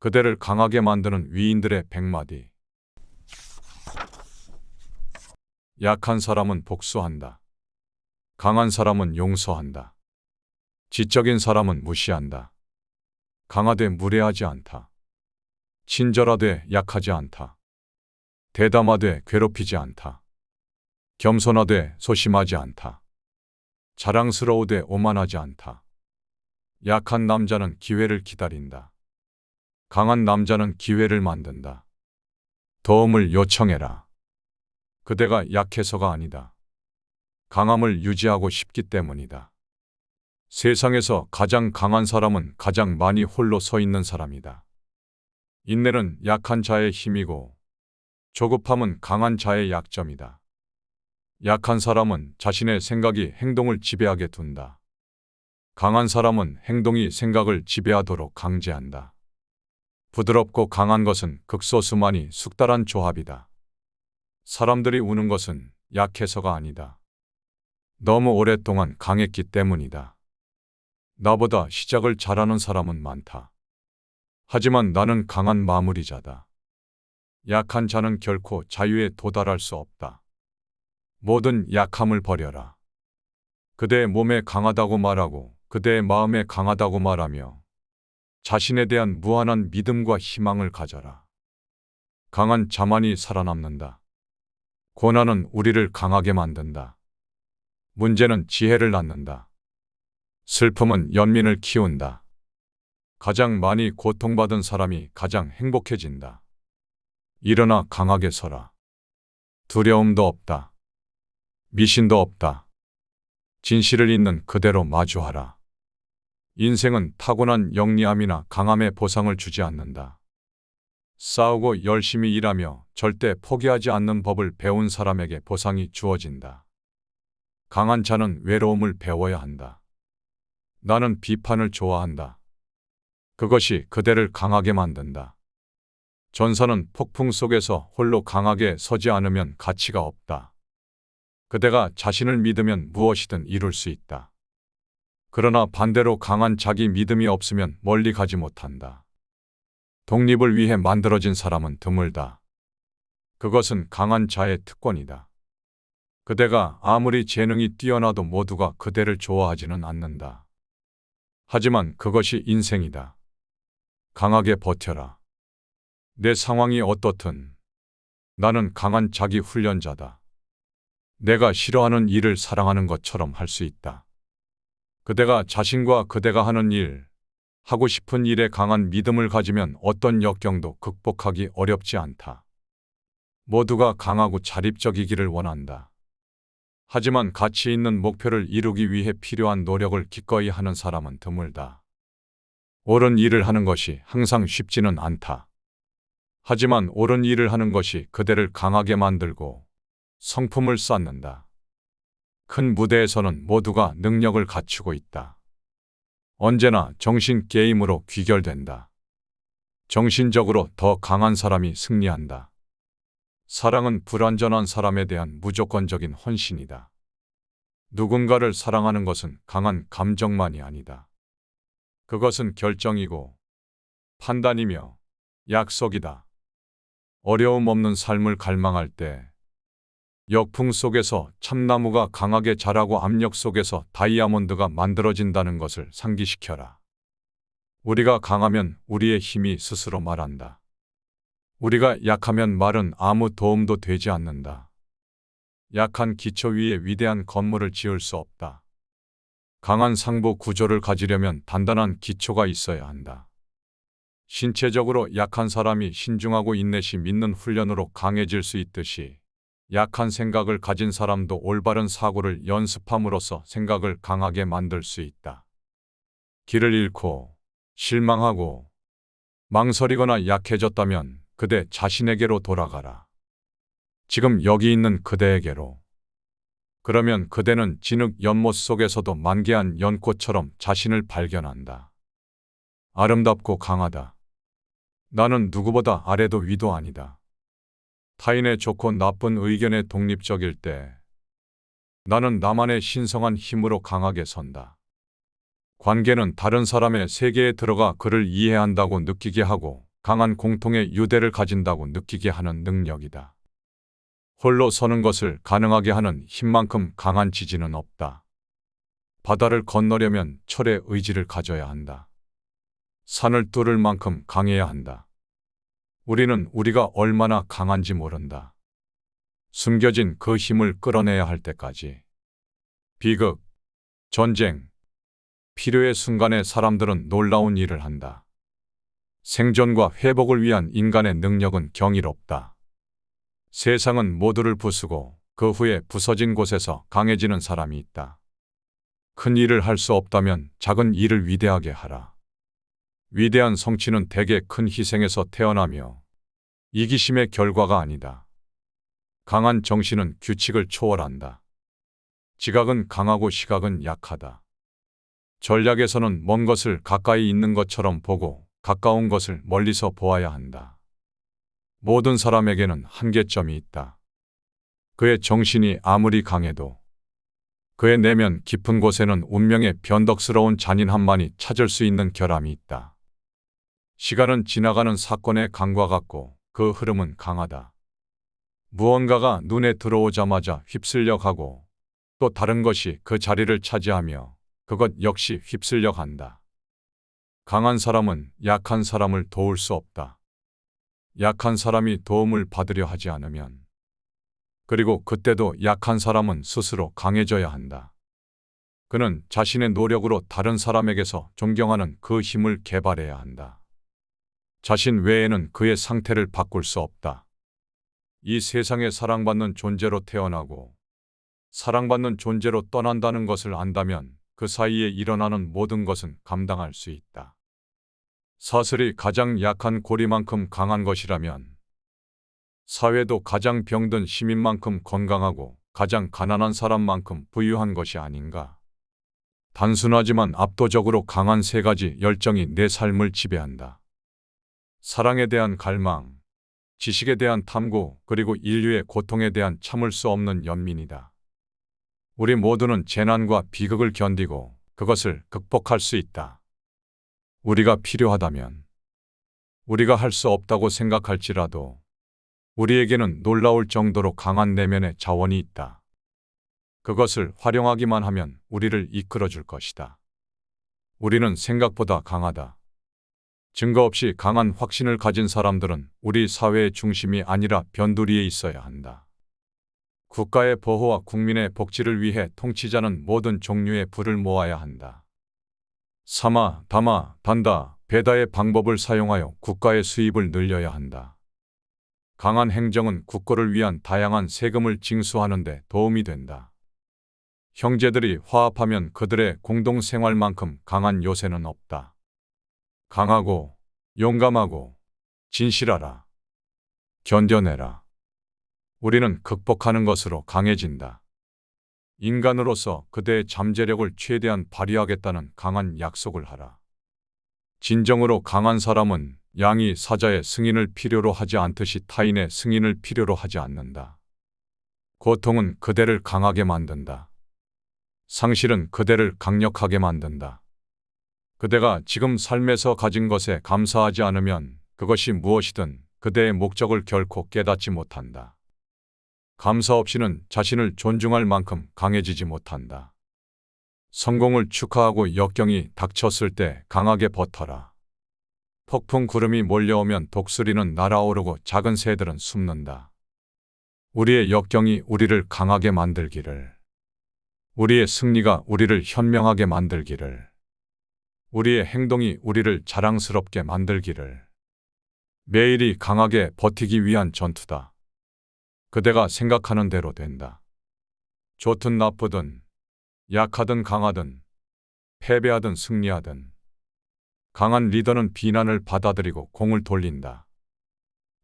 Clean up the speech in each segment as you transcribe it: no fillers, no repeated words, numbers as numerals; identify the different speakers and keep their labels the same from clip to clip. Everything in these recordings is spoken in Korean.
Speaker 1: 그대를 강하게 만드는 위인들의 100마디. 약한 사람은 복수한다. 강한 사람은 용서한다. 지적인 사람은 무시한다. 강하되 무례하지 않다. 친절하되 약하지 않다. 대담하되 괴롭히지 않다. 겸손하되 소심하지 않다. 자랑스러우되 오만하지 않다. 약한 남자는 기회를 기다린다. 강한 남자는 기회를 만든다. 도움을 요청해라. 그대가 약해서가 아니다. 강함을 유지하고 싶기 때문이다. 세상에서 가장 강한 사람은 가장 많이 홀로 서 있는 사람이다. 인내는 약한 자의 힘이고 조급함은 강한 자의 약점이다. 약한 사람은 자신의 생각이 행동을 지배하게 둔다. 강한 사람은 행동이 생각을 지배하도록 강제한다. 부드럽고 강한 것은 극소수만이 숙달한 조합이다. 사람들이 우는 것은 약해서가 아니다. 너무 오랫동안 강했기 때문이다. 나보다 시작을 잘하는 사람은 많다. 하지만 나는 강한 마무리자다. 약한 자는 결코 자유에 도달할 수 없다. 모든 약함을 버려라. 그대의 몸에 강하다고 말하고 그대의 마음에 강하다고 말하며 자신에 대한 무한한 믿음과 희망을 가져라. 강한 자만이 살아남는다. 고난은 우리를 강하게 만든다. 문제는 지혜를 낳는다. 슬픔은 연민을 키운다. 가장 많이 고통받은 사람이 가장 행복해진다. 일어나 강하게 서라. 두려움도 없다. 미신도 없다. 진실을 있는 그대로 마주하라. 인생은 타고난 영리함이나 강함의 보상을 주지 않는다. 싸우고 열심히 일하며 절대 포기하지 않는 법을 배운 사람에게 보상이 주어진다. 강한 자는 외로움을 배워야 한다. 나는 비판을 좋아한다. 그것이 그대를 강하게 만든다. 전사는 폭풍 속에서 홀로 강하게 서지 않으면 가치가 없다. 그대가 자신을 믿으면 무엇이든 이룰 수 있다. 그러나 반대로 강한 자기 믿음이 없으면 멀리 가지 못한다. 독립을 위해 만들어진 사람은 드물다. 그것은 강한 자의 특권이다. 그대가 아무리 재능이 뛰어나도 모두가 그대를 좋아하지는 않는다. 하지만 그것이 인생이다. 강하게 버텨라. 내 상황이 어떻든 나는 강한 자기 훈련자다. 내가 싫어하는 일을 사랑하는 것처럼 할 수 있다. 그대가 자신과 그대가 하는 일, 하고 싶은 일에 강한 믿음을 가지면 어떤 역경도 극복하기 어렵지 않다. 모두가 강하고 자립적이기를 원한다. 하지만 가치 있는 목표를 이루기 위해 필요한 노력을 기꺼이 하는 사람은 드물다. 옳은 일을 하는 것이 항상 쉽지는 않다. 하지만 옳은 일을 하는 것이 그대를 강하게 만들고 성품을 쌓는다. 큰 무대에서는 모두가 능력을 갖추고 있다. 언제나 정신 게임으로 귀결된다. 정신적으로 더 강한 사람이 승리한다. 사랑은 불완전한 사람에 대한 무조건적인 헌신이다. 누군가를 사랑하는 것은 강한 감정만이 아니다. 그것은 결정이고 판단이며 약속이다. 어려움 없는 삶을 갈망할 때 역풍 속에서 참나무가 강하게 자라고 압력 속에서 다이아몬드가 만들어진다는 것을 상기시켜라. 우리가 강하면 우리의 힘이 스스로 말한다. 우리가 약하면 말은 아무 도움도 되지 않는다. 약한 기초 위에 위대한 건물을 지을 수 없다. 강한 상부 구조를 가지려면 단단한 기초가 있어야 한다. 신체적으로 약한 사람이 신중하고 인내심 있는 훈련으로 강해질 수 있듯이 약한 생각을 가진 사람도 올바른 사고를 연습함으로써 생각을 강하게 만들 수 있다. 길을 잃고 실망하고 망설이거나 약해졌다면 그대 자신에게로 돌아가라. 지금 여기 있는 그대에게로. 그러면 그대는 진흙 연못 속에서도 만개한 연꽃처럼 자신을 발견한다. 아름답고 강하다. 나는 누구보다 아래도 위도 아니다. 타인의 좋고 나쁜 의견에 독립적일 때 나는 나만의 신성한 힘으로 강하게 선다. 관계는 다른 사람의 세계에 들어가 그를 이해한다고 느끼게 하고 강한 공통의 유대를 가진다고 느끼게 하는 능력이다. 홀로 서는 것을 가능하게 하는 힘만큼 강한 지지는 없다. 바다를 건너려면 철의 의지를 가져야 한다. 산을 뚫을 만큼 강해야 한다. 우리는 우리가 얼마나 강한지 모른다. 숨겨진 그 힘을 끌어내야 할 때까지. 비극, 전쟁, 필요의 순간에 사람들은 놀라운 일을 한다. 생존과 회복을 위한 인간의 능력은 경이롭다. 세상은 모두를 부수고 그 후에 부서진 곳에서 강해지는 사람이 있다. 큰 일을 할 수 없다면 작은 일을 위대하게 하라. 위대한 성취는 대개 큰 희생에서 태어나며 이기심의 결과가 아니다. 강한 정신은 규칙을 초월한다. 지각은 강하고 시각은 약하다. 전략에서는 먼 것을 가까이 있는 것처럼 보고 가까운 것을 멀리서 보아야 한다. 모든 사람에게는 한계점이 있다. 그의 정신이 아무리 강해도 그의 내면 깊은 곳에는 운명의 변덕스러운 잔인함만이 찾을 수 있는 결함이 있다. 시간은 지나가는 사건의 강과 같고 그 흐름은 강하다. 무언가가 눈에 들어오자마자 휩쓸려 가고 또 다른 것이 그 자리를 차지하며 그것 역시 휩쓸려 간다. 강한 사람은 약한 사람을 도울 수 없다. 약한 사람이 도움을 받으려 하지 않으면, 그리고 그때도 약한 사람은 스스로 강해져야 한다. 그는 자신의 노력으로 다른 사람에게서 존경하는 그 힘을 개발해야 한다. 자신 외에는 그의 상태를 바꿀 수 없다. 이 세상에 사랑받는 존재로 태어나고 사랑받는 존재로 떠난다는 것을 안다면 그 사이에 일어나는 모든 것은 감당할 수 있다. 사슬이 가장 약한 고리만큼 강한 것이라면 사회도 가장 병든 시민만큼 건강하고 가장 가난한 사람만큼 부유한 것이 아닌가. 단순하지만 압도적으로 강한 세 가지 열정이 내 삶을 지배한다. 사랑에 대한 갈망, 지식에 대한 탐구, 그리고 인류의 고통에 대한 참을 수 없는 연민이다. 우리 모두는 재난과 비극을 견디고 그것을 극복할 수 있다. 우리가 필요하다면, 우리가 할 수 없다고 생각할지라도 우리에게는 놀라울 정도로 강한 내면의 자원이 있다. 그것을 활용하기만 하면 우리를 이끌어줄 것이다. 우리는 생각보다 강하다. 증거 없이 강한 확신을 가진 사람들은 우리 사회의 중심이 아니라 변두리에 있어야 한다. 국가의 보호와 국민의 복지를 위해 통치자는 모든 종류의 부를 모아야 한다. 삼아, 담아, 단다, 배다의 방법을 사용하여 국가의 수입을 늘려야 한다. 강한 행정은 국고를 위한 다양한 세금을 징수하는 데 도움이 된다. 형제들이 화합하면 그들의 공동생활만큼 강한 요새는 없다. 강하고 용감하고 진실하라. 견뎌내라. 우리는 극복하는 것으로 강해진다. 인간으로서 그대의 잠재력을 최대한 발휘하겠다는 강한 약속을 하라. 진정으로 강한 사람은 양이 사자의 승인을 필요로 하지 않듯이 타인의 승인을 필요로 하지 않는다. 고통은 그대를 강하게 만든다. 상실은 그대를 강력하게 만든다. 그대가 지금 삶에서 가진 것에 감사하지 않으면 그것이 무엇이든 그대의 목적을 결코 깨닫지 못한다. 감사 없이는 자신을 존중할 만큼 강해지지 못한다. 성공을 축하하고 역경이 닥쳤을 때 강하게 버텨라. 폭풍 구름이 몰려오면 독수리는 날아오르고 작은 새들은 숨는다. 우리의 역경이 우리를 강하게 만들기를, 우리의 승리가 우리를 현명하게 만들기를, 우리의 행동이 우리를 자랑스럽게 만들기를. 매일이 강하게 버티기 위한 전투다. 그대가 생각하는 대로 된다. 좋든 나쁘든, 약하든 강하든, 패배하든 승리하든, 강한 리더는 비난을 받아들이고 공을 돌린다.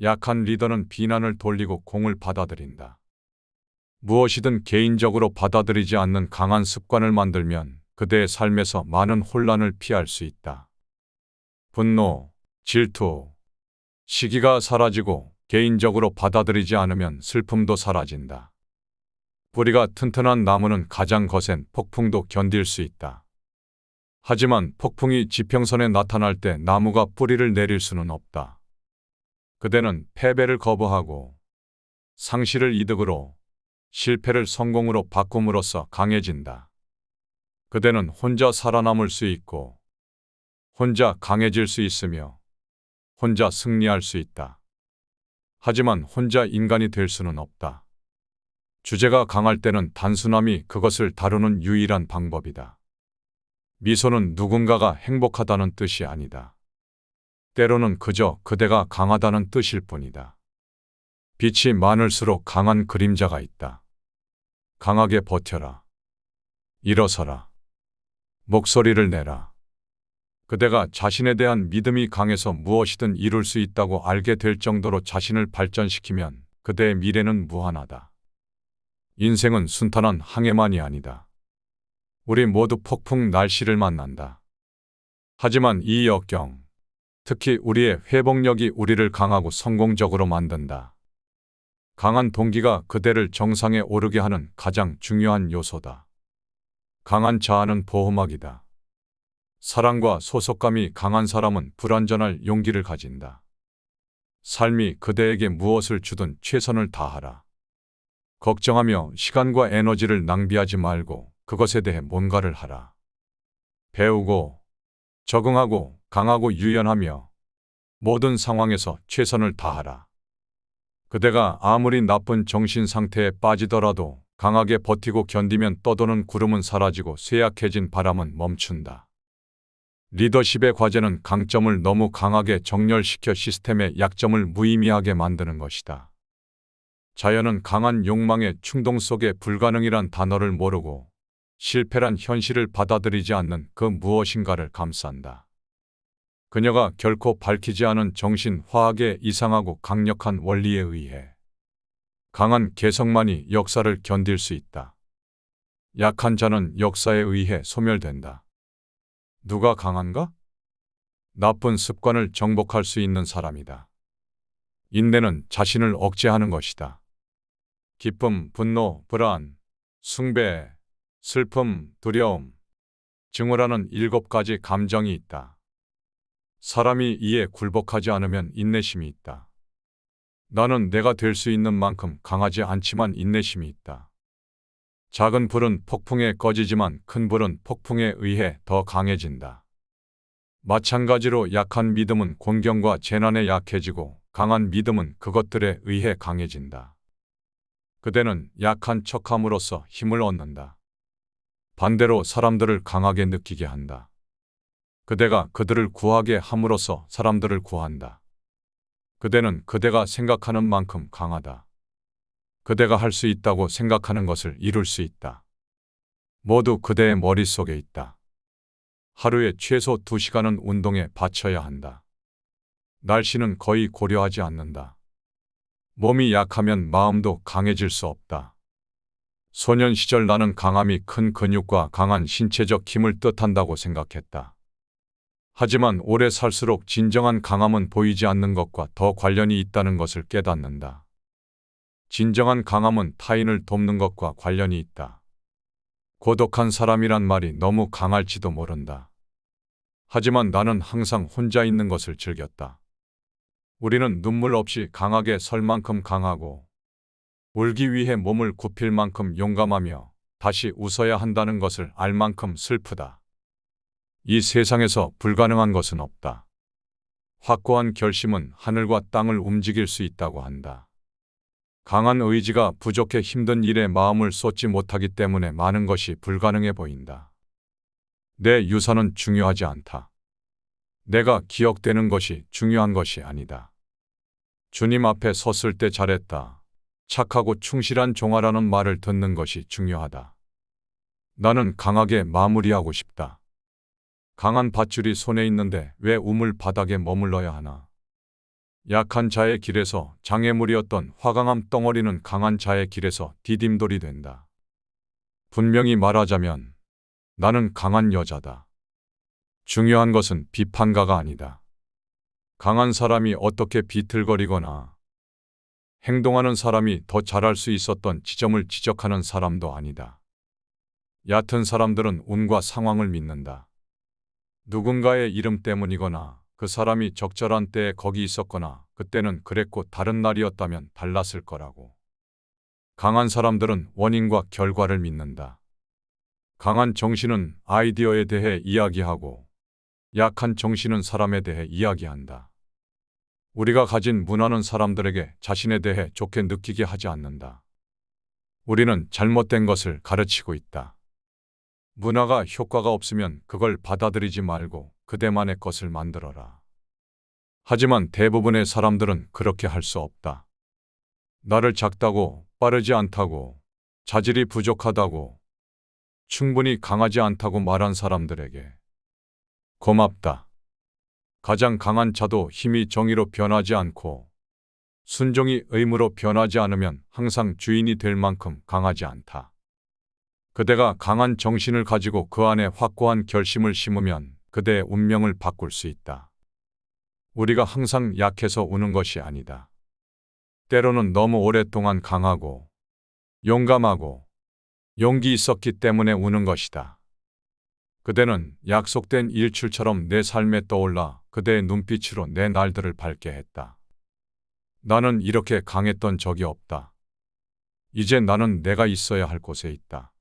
Speaker 1: 약한 리더는 비난을 돌리고 공을 받아들인다. 무엇이든 개인적으로 받아들이지 않는 강한 습관을 만들면 그대의 삶에서 많은 혼란을 피할 수 있다. 분노, 질투, 시기가 사라지고 개인적으로 받아들이지 않으면 슬픔도 사라진다. 뿌리가 튼튼한 나무는 가장 거센 폭풍도 견딜 수 있다. 하지만 폭풍이 지평선에 나타날 때 나무가 뿌리를 내릴 수는 없다. 그대는 패배를 거부하고 상실을 이득으로, 실패를 성공으로 바꿈으로써 강해진다. 그대는 혼자 살아남을 수 있고, 혼자 강해질 수 있으며, 혼자 승리할 수 있다. 하지만 혼자 인간이 될 수는 없다. 주제가 강할 때는 단순함이 그것을 다루는 유일한 방법이다. 미소는 누군가가 행복하다는 뜻이 아니다. 때로는 그저 그대가 강하다는 뜻일 뿐이다. 빛이 많을수록 강한 그림자가 있다. 강하게 버텨라. 일어서라. 목소리를 내라. 그대가 자신에 대한 믿음이 강해서 무엇이든 이룰 수 있다고 알게 될 정도로 자신을 발전시키면 그대의 미래는 무한하다. 인생은 순탄한 항해만이 아니다. 우리 모두 폭풍 날씨를 만난다. 하지만 이 역경, 특히 우리의 회복력이 우리를 강하고 성공적으로 만든다. 강한 동기가 그대를 정상에 오르게 하는 가장 중요한 요소다. 강한 자아는 보호막이다. 사랑과 소속감이 강한 사람은 불완전할 용기를 가진다. 삶이 그대에게 무엇을 주든 최선을 다하라. 걱정하며 시간과 에너지를 낭비하지 말고 그것에 대해 뭔가를 하라. 배우고, 적응하고, 강하고 유연하며 모든 상황에서 최선을 다하라. 그대가 아무리 나쁜 정신 상태에 빠지더라도 강하게 버티고 견디면 떠도는 구름은 사라지고 쇠약해진 바람은 멈춘다. 리더십의 과제는 강점을 너무 강하게 정렬시켜 시스템의 약점을 무의미하게 만드는 것이다. 자연은 강한 욕망의 충동 속에 불가능이란 단어를 모르고 실패란 현실을 받아들이지 않는 그 무엇인가를 감싼다. 그녀가 결코 밝히지 않은 정신화학의 이상하고 강력한 원리에 의해 강한 개성만이 역사를 견딜 수 있다. 약한 자는 역사에 의해 소멸된다. 누가 강한가? 나쁜 습관을 정복할 수 있는 사람이다. 인내는 자신을 억제하는 것이다. 기쁨, 분노, 불안, 숭배, 슬픔, 두려움, 증오라는 7가지 감정이 있다. 사람이 이에 굴복하지 않으면 인내심이 있다. 나는 내가 될 수 있는 만큼 강하지 않지만 인내심이 있다. 작은 불은 폭풍에 꺼지지만 큰 불은 폭풍에 의해 더 강해진다. 마찬가지로 약한 믿음은 곤경과 재난에 약해지고 강한 믿음은 그것들에 의해 강해진다. 그대는 약한 척함으로써 힘을 얻는다. 반대로 사람들을 강하게 느끼게 한다. 그대가 그들을 구하게 함으로써 사람들을 구한다. 그대는 그대가 생각하는 만큼 강하다. 그대가 할 수 있다고 생각하는 것을 이룰 수 있다. 모두 그대의 머릿속에 있다. 하루에 최소 2시간은 운동에 바쳐야 한다. 날씨는 거의 고려하지 않는다. 몸이 약하면 마음도 강해질 수 없다. 소년 시절 나는 강함이 큰 근육과 강한 신체적 힘을 뜻한다고 생각했다. 하지만 오래 살수록 진정한 강함은 보이지 않는 것과 더 관련이 있다는 것을 깨닫는다. 진정한 강함은 타인을 돕는 것과 관련이 있다. 고독한 사람이란 말이 너무 강할지도 모른다. 하지만 나는 항상 혼자 있는 것을 즐겼다. 우리는 눈물 없이 강하게 설 만큼 강하고 울기 위해 몸을 굽힐 만큼 용감하며 다시 웃어야 한다는 것을 알 만큼 슬프다. 이 세상에서 불가능한 것은 없다. 확고한 결심은 하늘과 땅을 움직일 수 있다고 한다. 강한 의지가 부족해 힘든 일에 마음을 쏟지 못하기 때문에 많은 것이 불가능해 보인다. 내 유산은 중요하지 않다. 내가 기억되는 것이 중요한 것이 아니다. 주님 앞에 섰을 때 잘했다. 착하고 충실한 종아라는 말을 듣는 것이 중요하다. 나는 강하게 마무리하고 싶다. 강한 밧줄이 손에 있는데 왜 우물 바닥에 머물러야 하나. 약한 자의 길에서 장애물이었던 화강암 덩어리는 강한 자의 길에서 디딤돌이 된다. 분명히 말하자면 나는 강한 여자다. 중요한 것은 비판가가 아니다. 강한 사람이 어떻게 비틀거리거나 행동하는 사람이 더 잘할 수 있었던 지점을 지적하는 사람도 아니다. 얕은 사람들은 운과 상황을 믿는다. 누군가의 이름 때문이거나 그 사람이 적절한 때에 거기 있었거나 그때는 그랬고 다른 날이었다면 달랐을 거라고. 강한 사람들은 원인과 결과를 믿는다. 강한 정신은 아이디어에 대해 이야기하고 약한 정신은 사람에 대해 이야기한다. 우리가 가진 문화는 사람들에게 자신에 대해 좋게 느끼게 하지 않는다. 우리는 잘못된 것을 가르치고 있다. 문화가 효과가 없으면 그걸 받아들이지 말고 그대만의 것을 만들어라. 하지만 대부분의 사람들은 그렇게 할 수 없다. 나를 작다고, 빠르지 않다고, 자질이 부족하다고, 충분히 강하지 않다고 말한 사람들에게 고맙다. 가장 강한 자도 힘이 정의로 변하지 않고 순종이 의무로 변하지 않으면 항상 주인이 될 만큼 강하지 않다. 그대가 강한 정신을 가지고 그 안에 확고한 결심을 심으면 그대의 운명을 바꿀 수 있다. 우리가 항상 약해서 우는 것이 아니다. 때로는 너무 오랫동안 강하고 용감하고 용기 있었기 때문에 우는 것이다. 그대는 약속된 일출처럼 내 삶에 떠올라 그대의 눈빛으로 내 날들을 밝게 했다. 나는 이렇게 강했던 적이 없다. 이제 나는 내가 있어야 할 곳에 있다.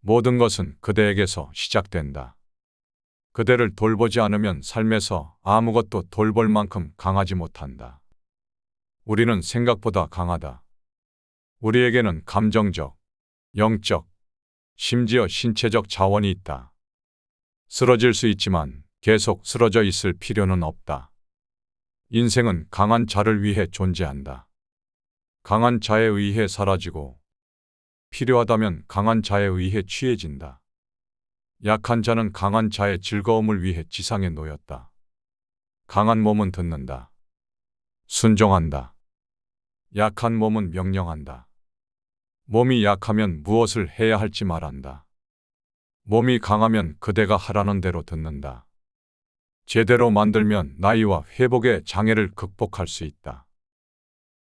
Speaker 1: 모든 것은 그대에게서 시작된다. 그대를 돌보지 않으면 삶에서 아무것도 돌볼 만큼 강하지 못한다. 우리는 생각보다 강하다. 우리에게는 감정적, 영적, 심지어 신체적 자원이 있다. 쓰러질 수 있지만 계속 쓰러져 있을 필요는 없다. 인생은 강한 자를 위해 존재한다. 강한 자에 의해 사라지고 필요하다면 강한 자에 의해 취해진다. 약한 자는 강한 자의 즐거움을 위해 지상에 놓였다. 강한 몸은 듣는다. 순종한다. 약한 몸은 명령한다. 몸이 약하면 무엇을 해야 할지 말한다. 몸이 강하면 그대가 하라는 대로 듣는다. 제대로 만들면 나이와 회복의 장애를 극복할 수 있다.